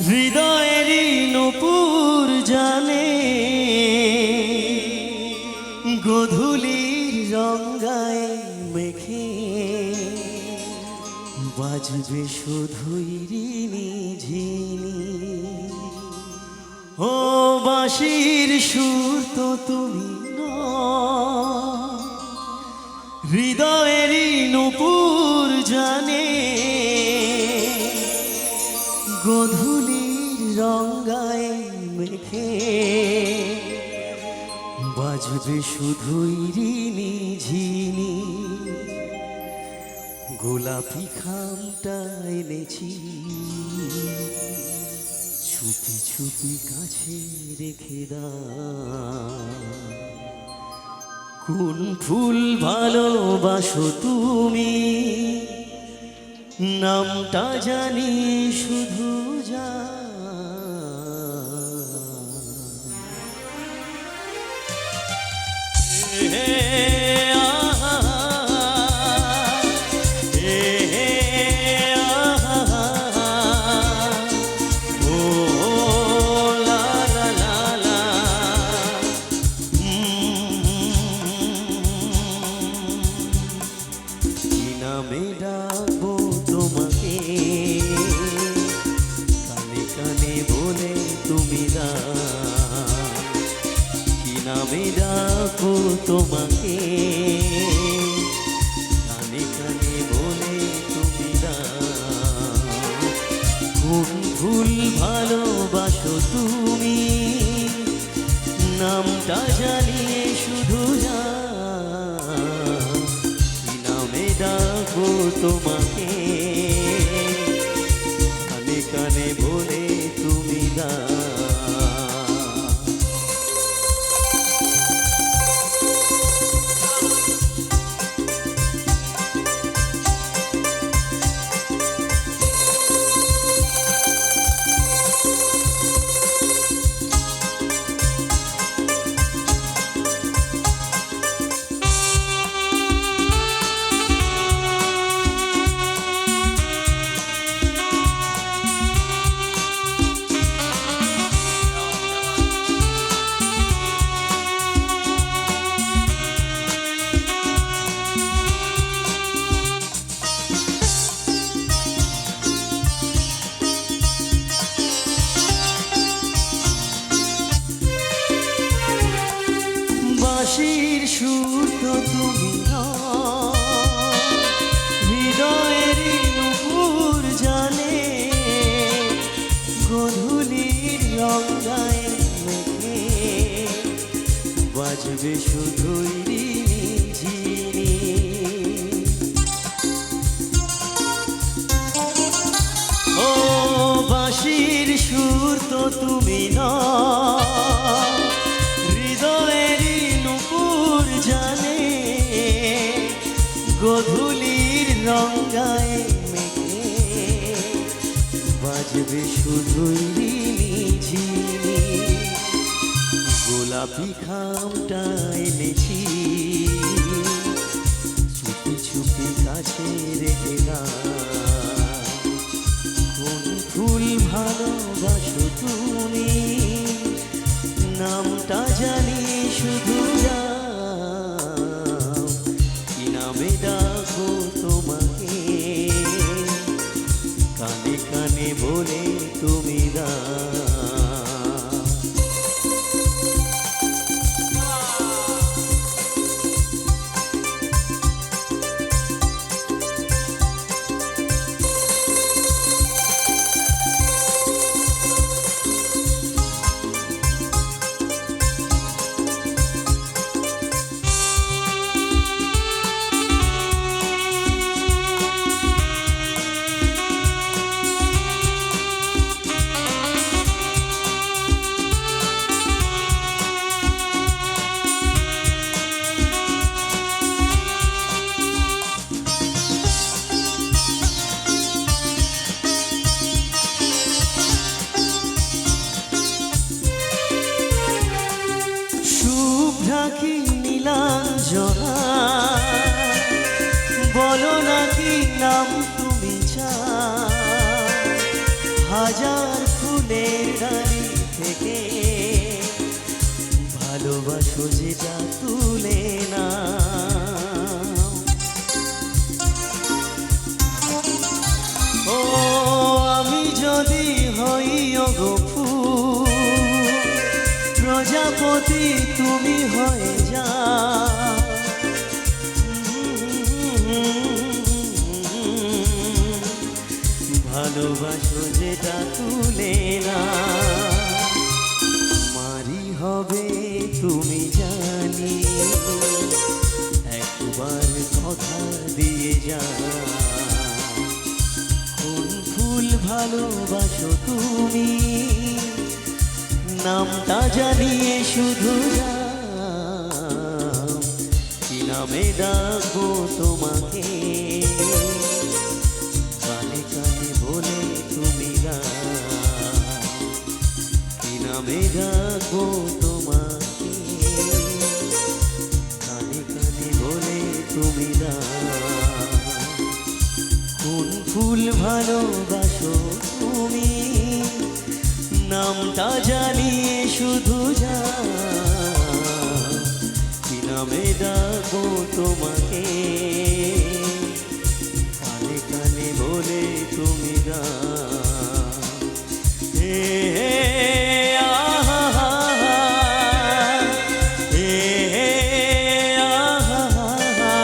হৃদয়েরই নূপুর জানে গোধূলির রঙ্গায় মেখে বাজবে শুধুই ঋণী ঝিনি। ও বাঁশির সুর তো তুমি নও, হৃদয়েরই নূপুর জানে গোধূলির রঙ্গায় মেখে বাজবে শুধুই ঋণী ঝিনি। গোলাপি খামটা এনেছি ছুপি ছুপি কাছে রেখে দাও। কোন ফুল ভালোবাসো তুমি নামটা জানি শুধু যা। নামে ডাকবো তোমাকে কানে কানে বলে তুমি কি নামে ডাকবো তোমাকে কানে কানে বলে তুমি কোন ফুল ভালোবাসো তুমি নামটা জানিয়ে শুধু যা। ডাকবো তোমাকে কানে কানে বলে তুমি বাঁশির সুর তো তুমি নও, হৃদয়েরই নূপুর জানে গোধূলির রঙ্গায় মেখে বাজবে শুধুই ঋণী ঝিনি। ও বাঁশির সুর তো তুমি নও, গোধূলির রঙ্গায় মেখে বাজবে শুধুই ঋণী ঝিনি। গোলাপি খামটা এনেছি ছুপি ছুপি কাছে রেখে কোন ফুল ভালোবাসো তুমি নামটা জানি শুধু যা। নামে ডাকবো তোমাকে কানে কানে বলে তুমি শুভ্রাকি নীলাঞ্জনা বলো নাকি নাম তুমি চাও হাজার ফুলের ডালি থেকে ভালোবাসো যেটা তুলে না। ও আমি যদি হই ওগো ফুল, প্রজাপতি তুমি হয়ে যা। ভালোবাসো যেটা তুলে না। মারি হবে তুমি জানি, একবার কথা দিয়ে যা। কোন ফুল ভালোবাসো তুমি, নামটা জানিয়ে শুধু যাও। কি নামে ডাকবো তোমাকে, কানে কানে বলে তুমি গাও। কি নামে ডাকবো তোমাকে, কানে কানে বলে তুমি গাও। কোন ফুল ভালোবাসো তুমি, নামটা জানিয়ে শুধু যাও। কি নামে ডাকবো তোমাকে, কানে কানে বলে তুমি গাও। হে হে আহা হা হা, হে হে আহা হা হা,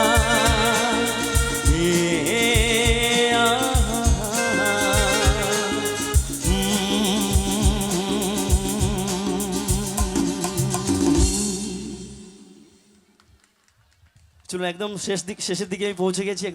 হে হে আহা হা হা। চলুন একদম শেষের দিকে আমি পৌঁছে গেছি।